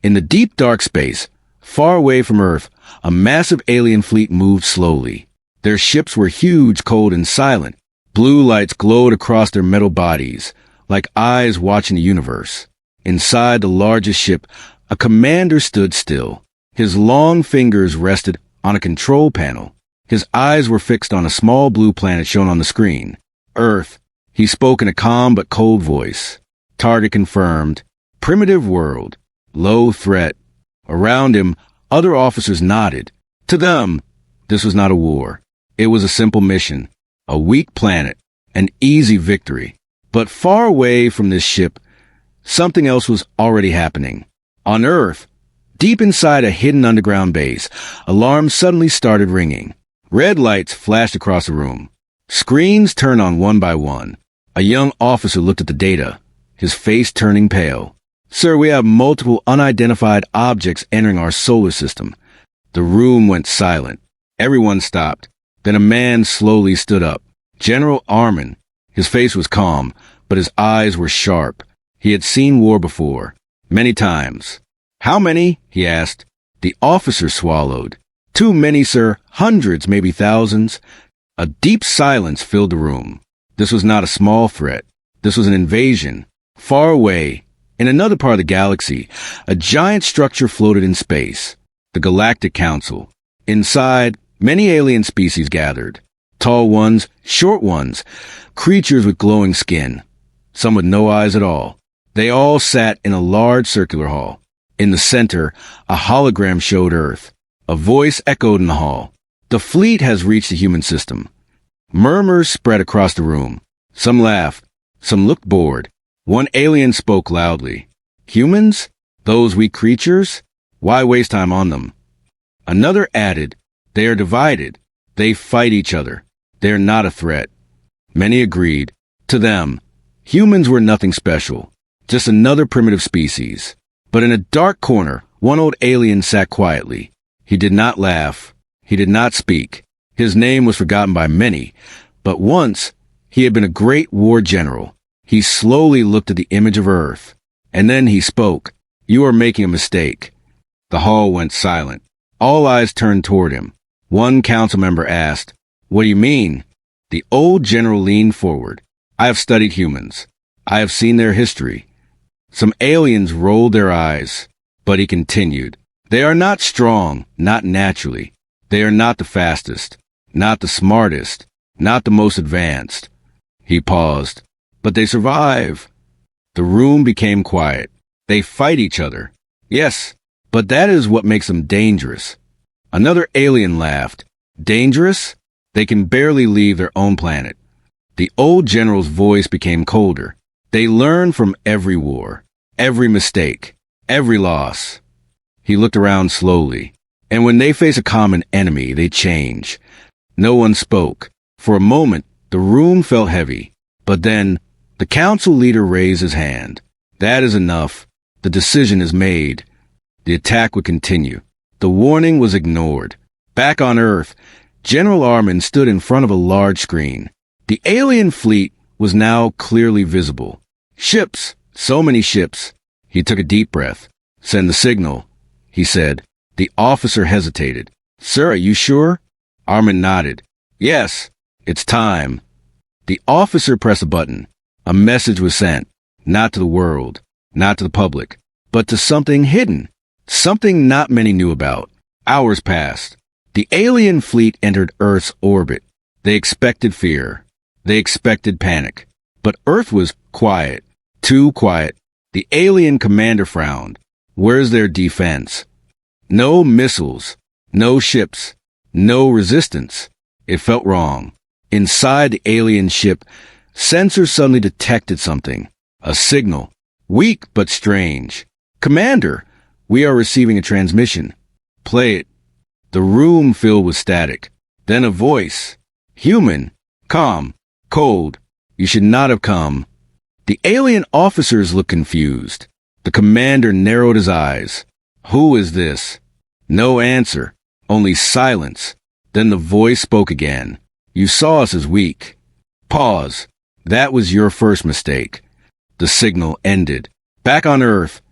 In the deep dark space, far away from Earth, a massive alien fleet moved slowly. Their ships were huge, cold, and silent. Blue lights glowed across their metal bodies, like eyes watching the universe. Inside the largest ship, a commander stood still. His long fingers rested on a control panel. His eyes were fixed on a small blue planet shown on the screen. Earth. He spoke in a calm but cold voice. Target confirmed. Primitive world. Low threat. Around him, other officers nodded. To them, this was not a war. It was a simple mission. A weak planet. An easy victory. But far away from this ship, something else was already happening. On Earth, deep inside a hidden underground base, alarms suddenly started ringing. Red lights flashed across the room. Screens turned on one by one. A young officer looked at the data, his face turning pale. Sir, we have multiple unidentified objects entering our solar system. The room went silent. Everyone stopped. Then a man slowly stood up. General Armin. His face was calm, but his eyes were sharp. He had seen war before, many times. How many? He asked. The officer swallowed. Too many, sir. Hundreds, maybe thousands. A deep silence filled the room. This was not a small threat. This was an invasion. Far away, in another part of the galaxy, a giant structure floated in space. The Galactic Council. Inside, many alien species gathered. Tall ones, short ones, creatures with glowing skin. Some with no eyes at all. They all sat in a large circular hall. In the center, a hologram showed Earth. A voice echoed in the hall. The fleet has reached the human system. Murmurs spread across the room. Some laughed. Some looked bored. One alien spoke loudly. Humans? Those weak creatures? Why waste time on them? Another added, they are divided. They fight each other. They are not a threat. Many agreed. To them, humans were nothing special. Just another primitive species. But in a dark corner, one old alien sat quietly. He did not laugh. He did not speak. His name was forgotten by many, but once he had been a great war general. He slowly looked at the image of Earth, and then he spoke. You are making a mistake. The hall went silent. All eyes turned toward him. One council member asked, What do you mean? The old general leaned forward. I have studied humans. I have seen their history. Some aliens rolled their eyes, but he continued. They are not strong, not naturally. They are not the fastest, not the smartest, not the most advanced. He paused. But they survive. The room became quiet. They fight each other. Yes, but that is what makes them dangerous. Another alien laughed. Dangerous? They can barely leave their own planet. The old general's voice became colder. They learn from every war, every mistake, every loss. He looked around slowly. And when they face a common enemy, they change. No one spoke. For a moment, the room felt heavy. But then, the council leader raised his hand. That is enough. The decision is made. The attack would continue. The warning was ignored. Back on Earth, General Armin stood in front of a large screen. The alien fleet was now clearly visible. Ships, so many ships. He took a deep breath. Send the signal, he said. The officer hesitated. Sir, are you sure? Armin nodded. Yes, it's time. The officer pressed a button. A message was sent. Not to the world, not to the public, but to something hidden. Something not many knew about. Hours passed. The alien fleet entered Earth's orbit. They expected fear. They expected panic. But Earth was quiet. Too quiet. The alien commander frowned. Where's their defense? No missiles. No ships. No resistance. It felt wrong. Inside the alien ship, sensors suddenly detected something. A signal. Weak but strange. Commander, we are receiving a transmission. Play it. The room filled with static. Then a voice. Human. Calm. Cold. You should not have come. The alien officers looked confused. The commander narrowed his eyes. Who is this? No answer. Only silence. Then the voice spoke again. You saw us as weak. Pause. That was your first mistake. The signal ended. Back on Earth,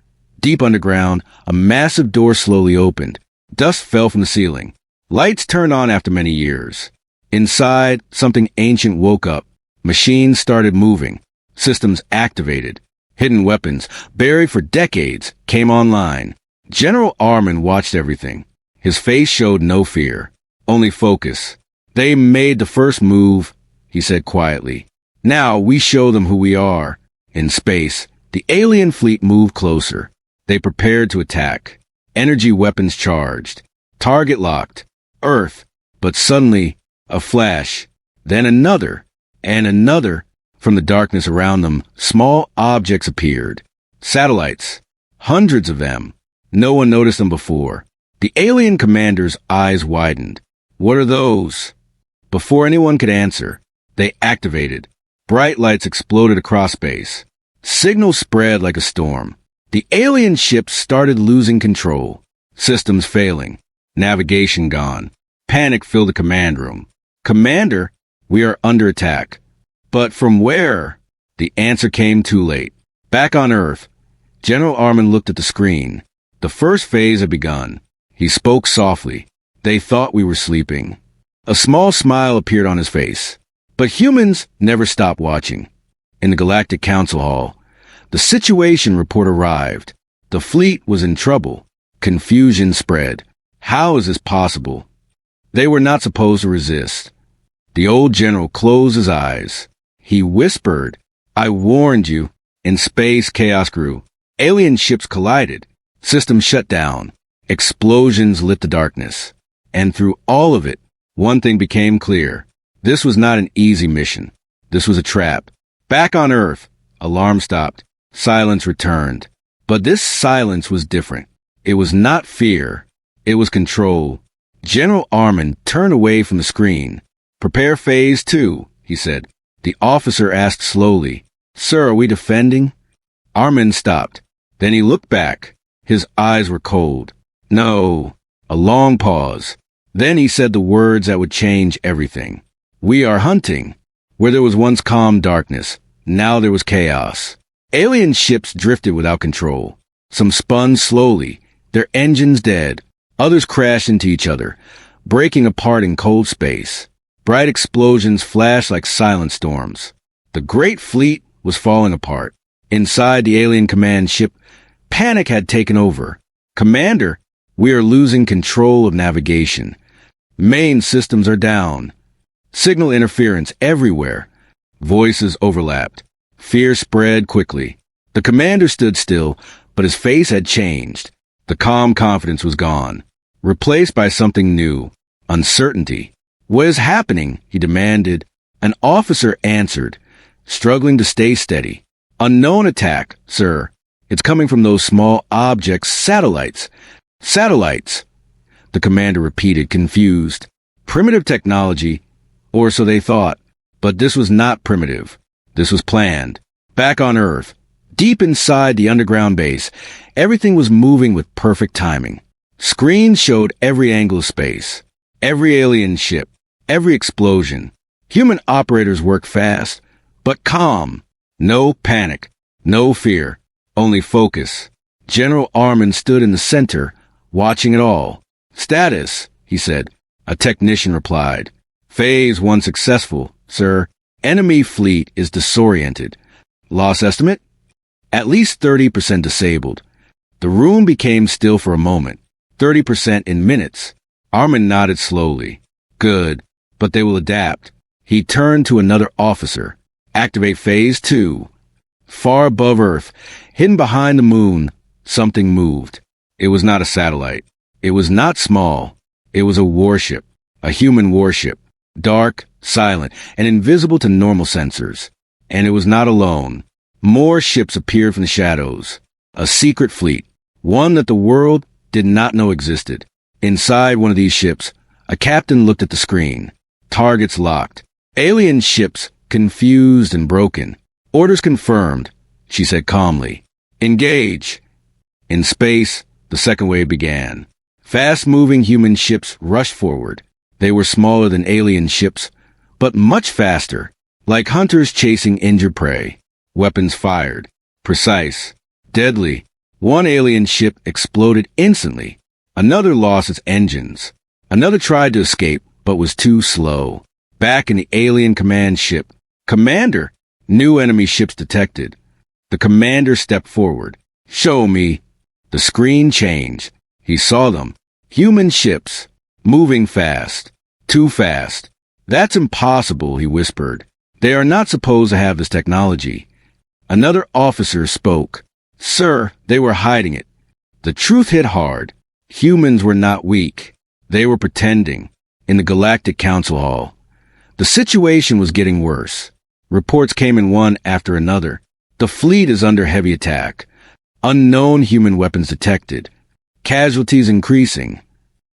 Deep underground, a massive door slowly opened. Dust fell from the ceiling. Lights turned on after many years. Inside, something ancient woke up. Machines started moving. Systems activated. Hidden weapons, buried for decades, came online. General Armin watched everything. His face showed no fear, only focus. They made the first move, he said quietly. Now we show them who we are. In space, the alien fleet moved closer. They prepared to attack. Energy weapons charged. Target locked. Earth. But suddenly, a flash. Then another. And another. From the darkness around them, small objects appeared. Satellites. Hundreds of them. No one noticed them before. The alien commander's eyes widened. What are those? Before anyone could answer, they activated. Bright lights exploded across space. Signals spread like a storm. The alien ships started losing control. Systems failing. Navigation gone. Panic filled the command room. Commander, we are under attack. But from where? The answer came too late. Back on Earth, General Armin looked at the screen. The first phase had begun. He spoke softly. They thought we were sleeping. A small smile appeared on his face. But humans never stopped watching. In the Galactic Council Hall, the situation report arrived. The fleet was in trouble. Confusion spread. How is this possible? They were not supposed to resist. The old general closed his eyes. He whispered, I warned you. In space, chaos grew. Alien ships collided. Systems shut down. Explosions lit the darkness. And through all of it, one thing became clear. This was not an easy mission. This was a trap. Back on Earth, alarm stopped. Silence returned. But this silence was different. It was not fear. It was control. General Armin turned away from the screen. Prepare phase 2, he said. The officer asked slowly, Sir, are we defending? Armin stopped. Then he looked back. His eyes were cold. No. A long pause. Then he said the words that would change everything. We are hunting. Where there was once calm darkness, now there was chaos. Alien ships drifted without control. Some spun slowly, their engines dead. Others crashed into each other, breaking apart in cold space. Bright explosions flashed like silent storms. The great fleet was falling apart. Inside the alien command ship, panic had taken over. Commander, we are losing control of navigation. Main systems are down. Signal interference everywhere. Voices overlapped. Fear spread quickly. The commander stood still, but his face had changed. The calm confidence was gone, replaced by something new. Uncertainty. What is happening? He demanded. An officer answered, struggling to stay steady. Unknown attack, sir. It's coming from those small objects, satellites. Satellites. The commander repeated, confused. Primitive technology, or so they thought. But this was not primitive. This was planned. Back on Earth, deep inside the underground base, everything was moving with perfect timing. Screens showed every angle of space, every alien ship, every explosion. Human operators worked fast, but calm. No panic, no fear, only focus. General Armin stood in the center, watching it all. Status, he said. A technician replied. Phase 1 successful, sir. Enemy fleet is disoriented. Loss estimate? At least 30% disabled. The room became still for a moment. 30% in minutes. Armin nodded slowly. Good, but they will adapt. He turned to another officer. Activate phase 2. Far above Earth, hidden behind the moon, something moved. It was not a satellite. It was not small. It was a warship. A human warship. Dark, silent, and invisible to normal sensors. And it was not alone. More ships appeared from the shadows. A secret fleet. One that the world did not know existed. Inside one of these ships, a captain looked at the screen. Targets locked. Alien ships confused and broken. Orders confirmed, she said calmly. Engage. In space, the second wave began. Fast-moving human ships rushed forward. They were smaller than alien ships, but much faster, like hunters chasing injured prey. Weapons fired. Precise. Deadly. One alien ship exploded instantly. Another lost its engines. Another tried to escape, but was too slow. Back in the alien command ship. Commander! New enemy ships detected. The commander stepped forward. Show me. The screen changed. He saw them. Human ships. Moving fast. Too fast. That's impossible, he whispered. They are not supposed to have this technology. Another officer spoke. Sir, they were hiding it. The truth hit hard. Humans were not weak. They were pretending. In the Galactic Council Hall. The situation was getting worse. Reports came in one after another. The fleet is under heavy attack. Unknown human weapons detected. Casualties increasing.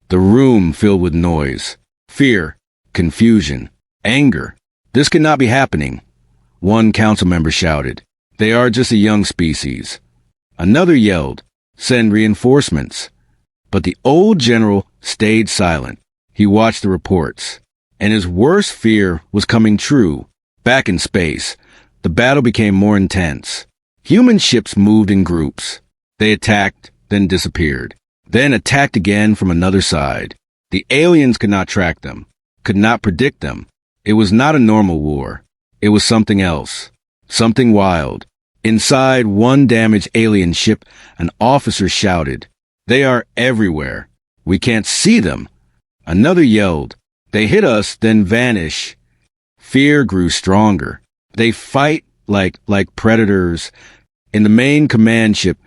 The room filled with noise. Fear. Confusion. Anger. This could not be happening. One council member shouted. They are just a young species. Another yelled. Send reinforcements. But the old general stayed silent. He watched the reports. And his worst fear was coming true. Back in space, the battle became more intense. Human ships moved in groups. They attacked, then disappeared. Then attacked again from another side. The aliens could not track them, could not predict them. It was not a normal war. It was something else. Something wild. Inside one damaged alien ship, an officer shouted, They are everywhere. We can't see them. Another yelled, They hit us, then vanish. Fear grew stronger. They fight like predators. In the main command ship,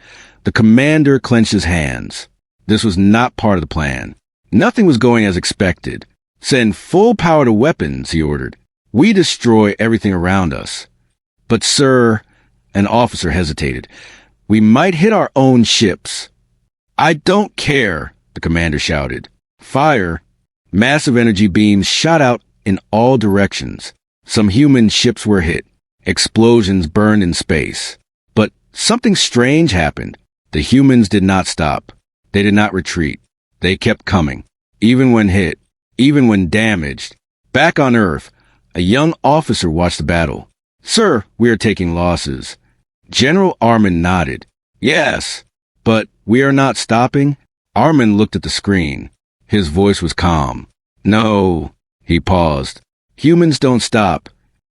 the commander clenched his hands. This was not part of the plan. Nothing was going as expected. Send full power to weapons, he ordered. We destroy everything around us. But sir, an officer hesitated. We might hit our own ships. I don't care, the commander shouted. Fire. Massive energy beams shot out in all directions. Some human ships were hit. Explosions burned in space. But something strange happened. The humans did not stop. They did not retreat. They kept coming. Even when hit. Even when damaged. Back on Earth, a young officer watched the battle. Sir, we are taking losses. General Armin nodded. Yes, but we are not stopping. Armin looked at the screen. His voice was calm. No, he paused. Humans don't stop.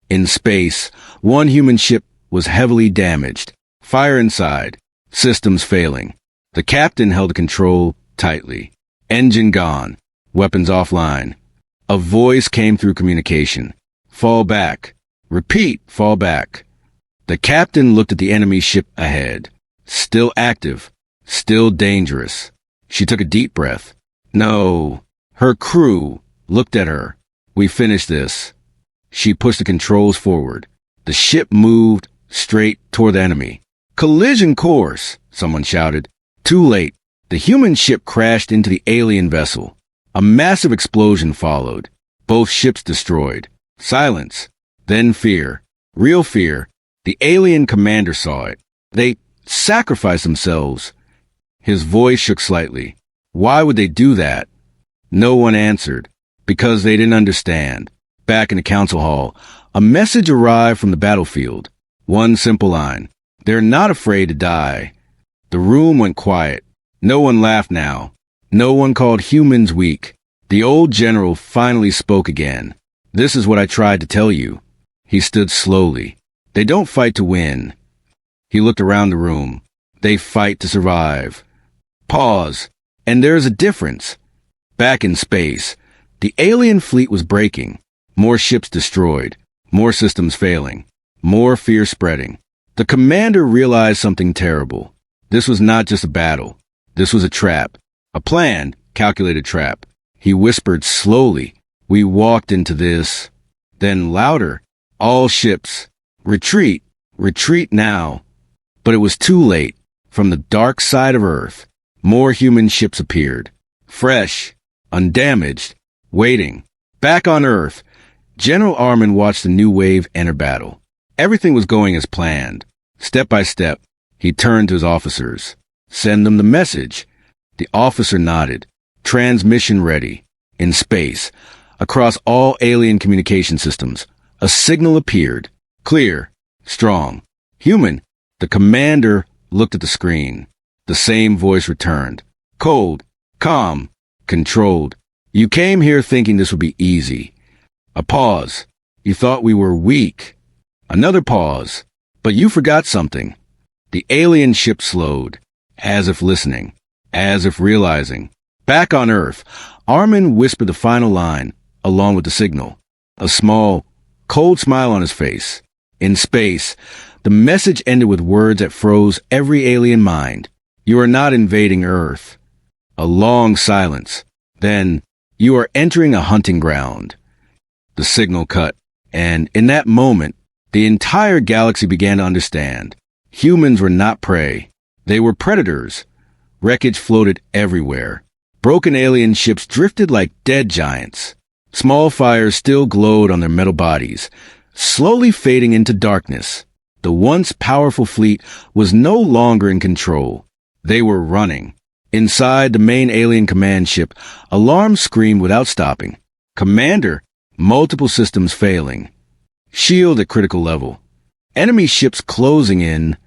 In space, one human ship was heavily damaged. Fire inside. Systems failing. The captain held the control tightly. Engine gone. Weapons offline. A voice came through communication. Fall back. Repeat, fall back. The captain looked at the enemy ship ahead. Still active. Still dangerous. She took a deep breath. No. Her crew looked at her. We finished this. She pushed the controls forward. The ship moved straight toward the enemy. Collision course, someone shouted. Too late. The human ship crashed into the alien vessel. A massive explosion followed. Both ships destroyed. Silence. Then fear. Real fear. The alien commander saw it. They sacrificed themselves. His voice shook slightly. Why would they do that? No one answered. Because they didn't understand. Back in the council hall, a message arrived from the battlefield. One simple line. They're not afraid to die. The room went quiet. No one laughed now. No one called humans weak. The old general finally spoke again. This is what I tried to tell you. He stood slowly. They don't fight to win. He looked around the room. They fight to survive. Pause. And there's a difference. Back in space, the alien fleet was breaking. More ships destroyed. More systems failing. More fear spreading. The commander realized something terrible. This was not just a battle. This was a trap. A planned, calculated trap. He whispered slowly. We walked into this. Then louder. All ships. Retreat. Retreat now. But it was too late. From the dark side of Earth, more human ships appeared. Fresh. Undamaged. Waiting. Back on Earth, General Armin watched the new wave enter battle. Everything was going as planned. Step by step, he turned to his officers. Send them the message. The officer nodded. Transmission ready. In space, across all alien communication systems, a signal appeared. Clear. Strong. Human. The commander looked at the screen. The same voice returned. Cold, calm, controlled. You came here thinking this would be easy. A pause. You thought we were weak. Another pause. But you forgot something. The alien ship slowed, as if listening, as if realizing. Back on Earth, Armin whispered the final line, along with the signal. A small, cold smile on his face. In space, the message ended with words that froze every alien mind. You are not invading Earth. A long silence. Then, you are entering a hunting ground. The signal cut, and in that moment, the entire galaxy began to understand. Humans were not prey. They were predators. Wreckage floated everywhere. Broken alien ships drifted like dead giants. Small fires still glowed on their metal bodies, slowly fading into darkness. The once powerful fleet was no longer in control. They were running. Inside the main alien command ship, alarms screamed without stopping. Commander, multiple systems failing. Shield at critical level. Enemy ships closing in.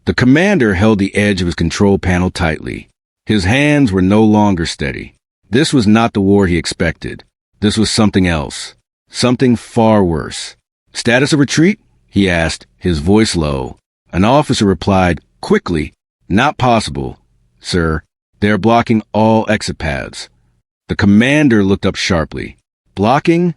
The commander held the edge of his control panel tightly. His hands were no longer steady. This was not the war he expected. This was something else. Something far worse. Status of retreat? He asked, his voice low. An officer replied, quickly, not possible, sir. They are blocking all exit paths. The commander looked up sharply. Blocking?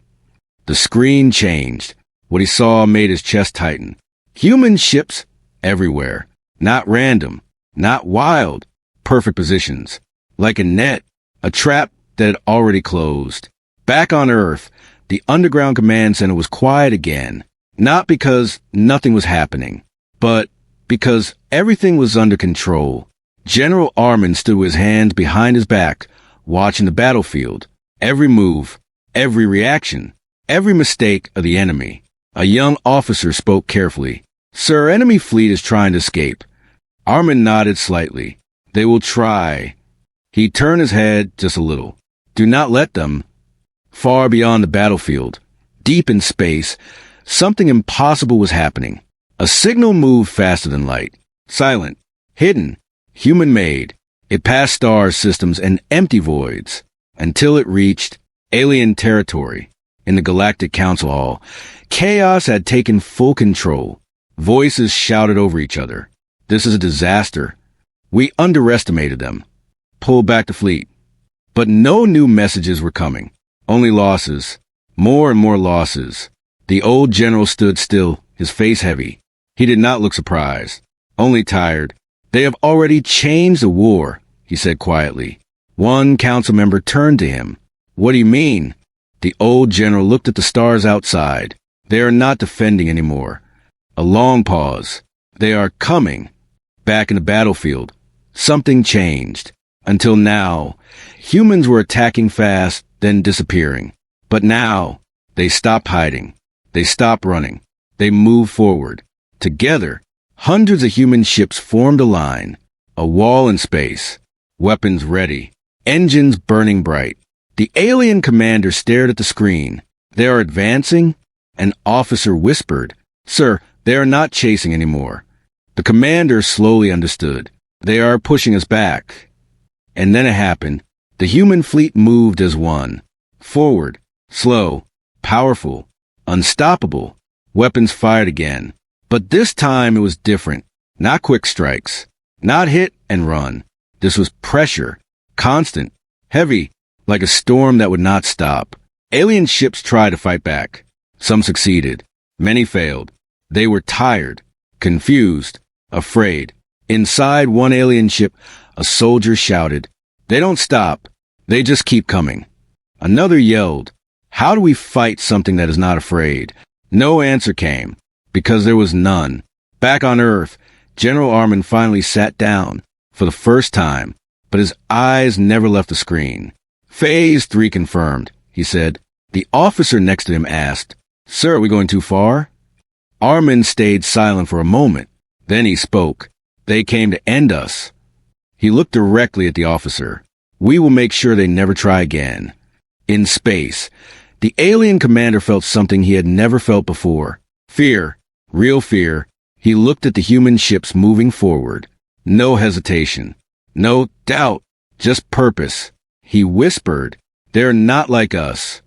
The screen changed. What he saw made his chest tighten. Human ships everywhere. Not random. Not wild. Perfect positions. Like a net. A trap that had already closed. Back on Earth, the underground command center was quiet again. Not because nothing was happening, but because everything was under control. General Armin stood with his hands behind his back, watching the battlefield. Every move, every reaction, every mistake of the enemy. A young officer spoke carefully. Sir, enemy fleet is trying to escape. Armin nodded slightly. They will try. He turned his head just a little. Do not let them. Far beyond the battlefield, deep in space, something impossible was happening. A signal moved faster than light. Silent. Hidden. Human-made. It passed star systems and empty voids. Until it reached alien territory. In the Galactic Council Hall, chaos had taken full control. Voices shouted over each other. This is a disaster. We underestimated them. Pull back the fleet. But no new messages were coming. Only losses. More and more losses. The old general stood still, his face heavy. He did not look surprised. Only tired. They have already changed the war, he said quietly. One council member turned to him. What do you mean? The old general looked at the stars outside. They are not defending anymore. A long pause. They are coming. Back in the battlefield. Something changed. Until now, humans were attacking fast, then disappearing. But now, they stopped hiding. They stopped running. They moved forward. Together, hundreds of human ships formed a line. A wall in space. Weapons ready. Engines burning bright. The alien commander stared at the screen. They are advancing? An officer whispered. Sir, they are not chasing anymore. The commander slowly understood. They are pushing us back. And then it happened. The human fleet moved as one. Forward. Slow. Powerful. Unstoppable. Weapons fired again. But this time it was different. Not quick strikes. Not hit and run. This was pressure. Constant. Heavy. Like a storm that would not stop. Alien ships tried to fight back. Some succeeded. Many failed. They were tired. Confused. Afraid. Inside one alien ship, a soldier shouted, "They don't stop. They just keep coming." Another yelled, "How do we fight something that is not afraid?" No answer came, because there was none. Back on Earth, General Armin finally sat down, for the first time, but his eyes never left the screen. Phase 3 confirmed, he said. The officer next to him asked, "Sir, are we going too far?" Armin stayed silent for a moment. Then he spoke. "They came to end us." He looked directly at the officer. "We will make sure they never try again." In space, the alien commander felt something he had never felt before. Fear. Real fear. He looked at the human ships moving forward. No hesitation. No doubt, just purpose. He whispered, "They're not like us."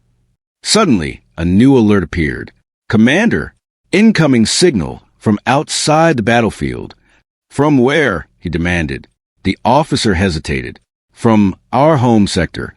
Suddenly, a new alert appeared. "Commander, incoming signal from outside the battlefield." "From where?" he demanded. The officer hesitated. "From our home sector."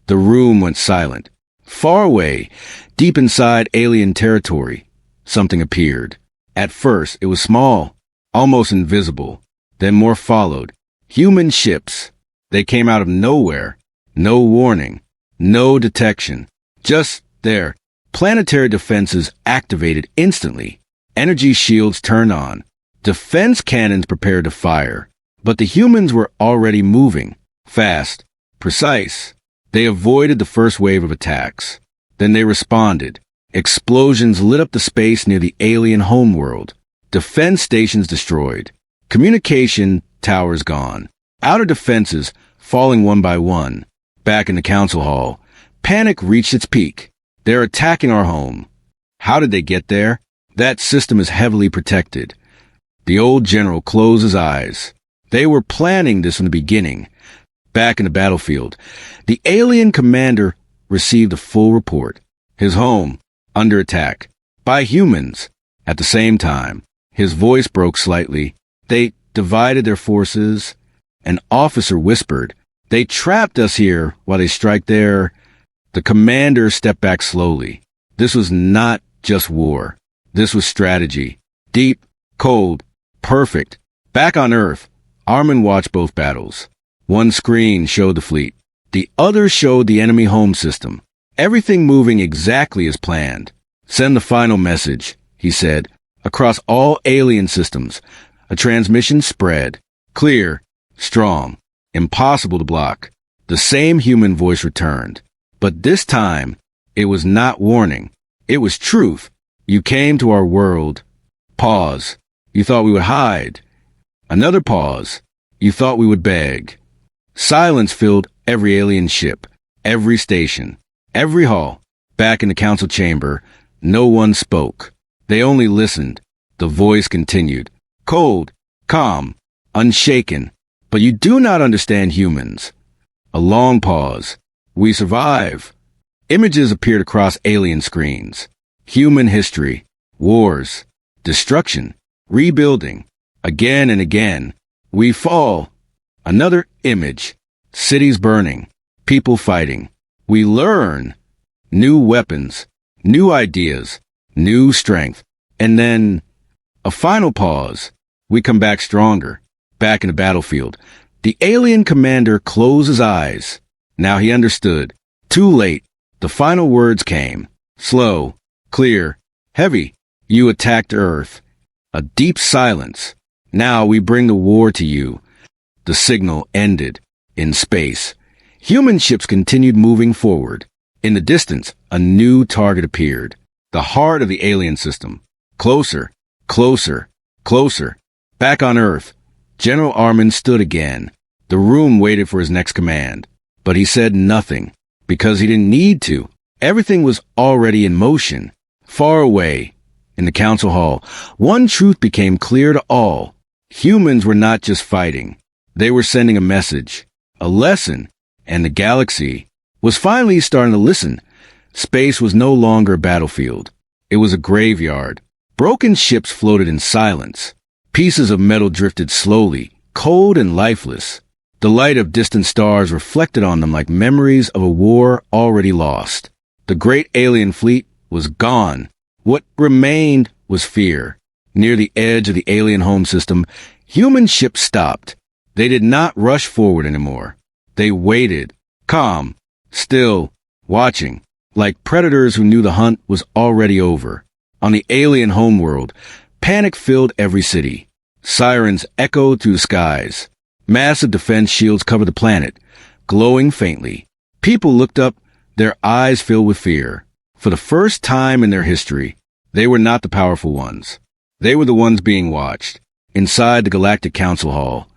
The room went silent. Far away, deep inside alien territory, something appeared. At first, it was small, almost invisible. Then more followed. Human ships. They came out of nowhere. No warning. No detection. Just there. Planetary defenses activated instantly. Energy shields turned on. Defense cannons prepared to fire. But the humans were already moving. Fast. Precise. They avoided the first wave of attacks. Then they responded. Explosions lit up the space near the alien homeworld. Defense stations destroyed. Communication towers gone. Outer defenses falling one by one. Back in the council hall, panic reached its peak. "They're attacking our home." "How did they get there?" "That system is heavily protected." The old general closed his eyes. They were planning this from the beginning. Back in the battlefield, the alien commander received a full report. His home, under attack, by humans. At the same time, his voice broke slightly. "They divided their forces." An officer whispered, "They trapped us here while they strike there." The commander stepped back slowly. This was not just war. This was strategy. Deep, cold, perfect. Back on Earth, Armin watched both battles. One screen showed the fleet. The other showed the enemy home system. Everything moving exactly as planned. "Send the final message," he said, across all alien systems. A transmission spread. Clear, strong, impossible to block. The same human voice returned. But this time, it was not warning. It was truth. "You came to our world." Pause. "You thought we would hide." Another pause. "You thought we would beg." Silence filled every alien ship, every station, every hall. Back in the council chamber, no one spoke. They only listened. The voice continued. "Cold, calm, unshaken. But you do not understand humans." A long pause. "We survive." Images appeared across alien screens. Human history, wars, destruction, rebuilding. Again and again. "We fall." Another image. Cities burning. People fighting. "We learn." New weapons. New ideas. New strength. And then, a final pause. "We come back stronger." Back in the battlefield, the alien commander closed his eyes. Now he understood. Too late. The final words came. Slow, clear, heavy. "You attacked Earth." A deep silence. "Now we bring the war to you." The signal ended. In space, human ships continued moving forward. In the distance, a new target appeared. The heart of the alien system. Closer, closer, closer. Back on Earth, General Armin stood again. The room waited for his next command. But he said nothing, because he didn't need to. Everything was already in motion. Far away, in the council hall, one truth became clear to all. Humans were not just fighting. They were sending a message, a lesson, and the galaxy was finally starting to listen. Space was no longer a battlefield. It was a graveyard. Broken ships floated in silence. Pieces of metal drifted slowly, cold and lifeless. The light of distant stars reflected on them like memories of a war already lost. The great alien fleet was gone. What remained was fear. Near the edge of the alien home system, human ships stopped. They did not rush forward anymore. They waited, calm, still, watching, like predators who knew the hunt was already over. On the alien homeworld, panic filled every city. Sirens echoed through the skies. Massive defense shields covered the planet, glowing faintly. People looked up, their eyes filled with fear. For the first time in their history, they were not the powerful ones. They were the ones being watched. Inside the Galactic Council Hall,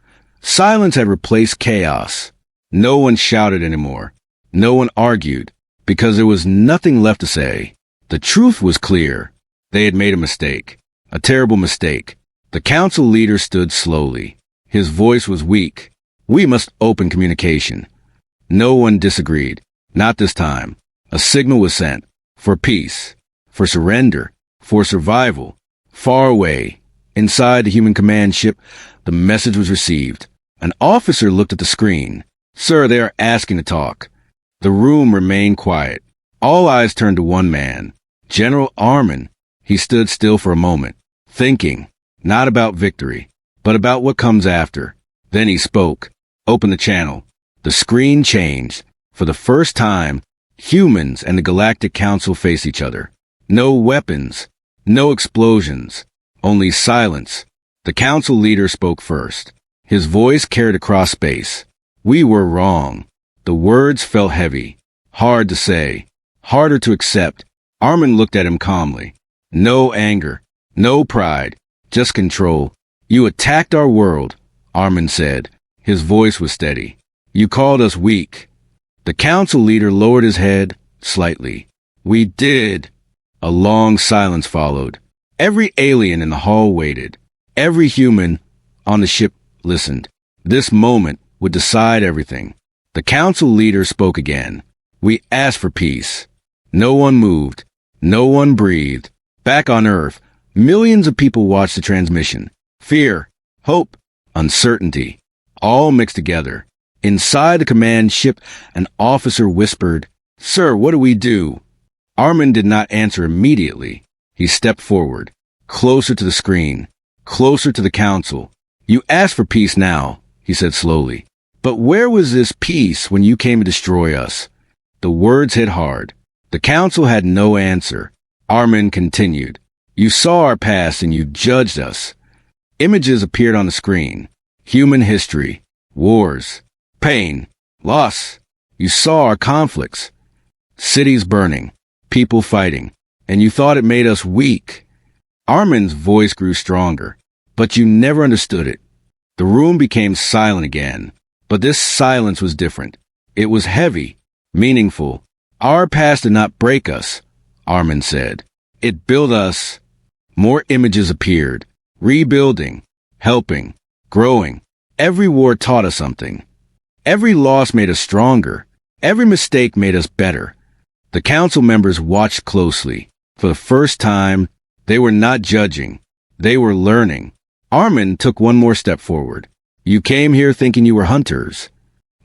silence had replaced chaos. No one shouted anymore. No one argued, because there was nothing left to say. The truth was clear. They had made a mistake. A terrible mistake. The council leader stood slowly. His voice was weak. We must open communication. No one disagreed. Not this time. A signal was sent. For peace. For surrender. For survival. Far away, inside the human command ship, the message was received. An officer looked at the screen. Sir, they are asking to talk. The room remained quiet. All eyes turned to one man. General Armin. He stood still for a moment, thinking, not about victory, but about what comes after. Then he spoke. Open the channel. The screen changed. For the first time, humans and the Galactic Council face each other. No weapons. No explosions. Only silence. The council leader spoke first. His voice carried across space. We were wrong. The words felt heavy. Hard to say. Harder to accept. Armin looked at him calmly. No anger. No pride. Just control. You attacked our world, Armin said. His voice was steady. You called us weak. The council leader lowered his head slightly. We did. A long silence followed. Every alien in the hall waited. Every human on the ship listened. This moment would decide everything. The council leader spoke again. We asked for peace. No one moved. No one breathed. Back on Earth, millions of people watched the transmission. Fear, hope, uncertainty, all mixed together. Inside the command ship, an officer whispered, Sir, what do we do? Armin did not answer immediately. He stepped forward, closer to the screen, closer to the council. You asked for peace now, he said slowly. But where was this peace when you came to destroy us? The words hit hard. The council had no answer. Armin continued. You saw our past and you judged us. Images appeared on the screen. Human history, wars, pain, loss. You saw our conflicts. Cities burning, people fighting, and you thought it made us weak. Armin's voice grew stronger, but you never understood it. The room became silent again, but this silence was different. It was heavy, meaningful. Our past did not break us, Armin said. It built us. More images appeared, rebuilding, helping, growing. Every war taught us something. Every loss made us stronger. Every mistake made us better. The council members watched closely. For the first time, they were not judging. They were learning. Armin took one more step forward. You came here thinking you were hunters.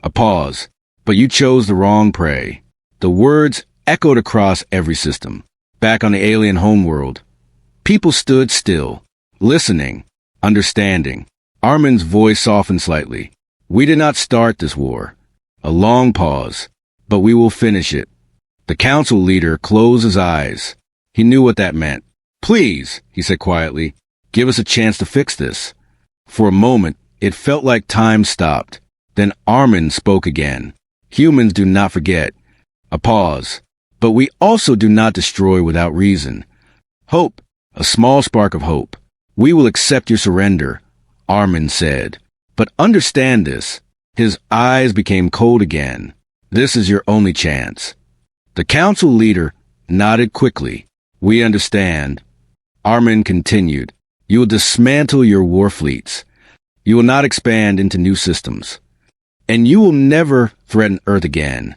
A pause. But you chose the wrong prey. The words echoed across every system. Back on the alien homeworld, people stood still, listening, understanding. Armin's voice softened slightly. We did not start this war. A long pause. But we will finish it. The council leader closed his eyes. He knew what that meant. Please, he said quietly, give us a chance to fix this. For a moment, it felt like time stopped. Then Armin spoke again. Humans do not forget. A pause. But we also do not destroy without reason. Hope. A small spark of hope. We will accept your surrender, Armin said. But understand this. His eyes became cold again. This is your only chance. The council leader nodded quickly. We understand. Armin continued. You will dismantle your war fleets. You will not expand into new systems. And you will never threaten Earth again.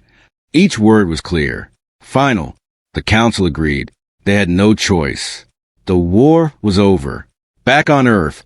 Each word was clear. Final. The council agreed. They had no choice. The war was over. Back on Earth,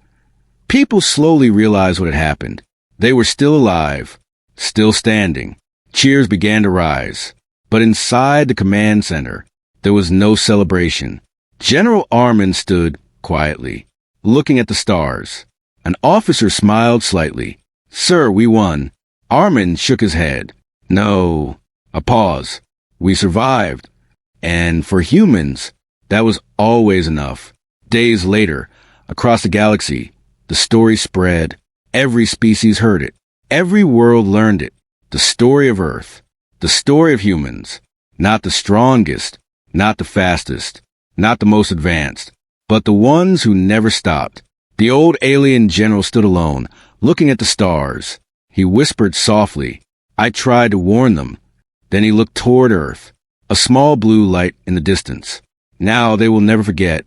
people slowly realized what had happened. They were still alive, still standing. Cheers began to rise. But inside the command center, there was no celebration. General Armin stood quietly, looking at the stars. An officer smiled slightly. Sir, we won. Armin shook his head. No. A pause. We survived. And for humans, that was always enough. Days later, across the galaxy, the story spread. Every species heard it. Every world learned it. The story of Earth. The story of humans. Not the strongest, not the fastest, not the most advanced, but the ones who never stopped. The old alien general stood alone, looking at the stars. He whispered softly. I tried to warn them. Then he looked toward Earth, a small blue light in the distance. Now they will never forget.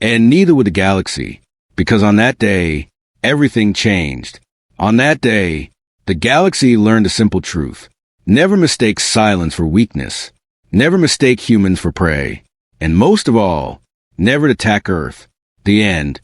And neither would the galaxy, because on that day, everything changed. On that day, The galaxy learned a simple truth. Never mistake silence for weakness. Never mistake humans for prey. And most of all, never attack Earth. The end.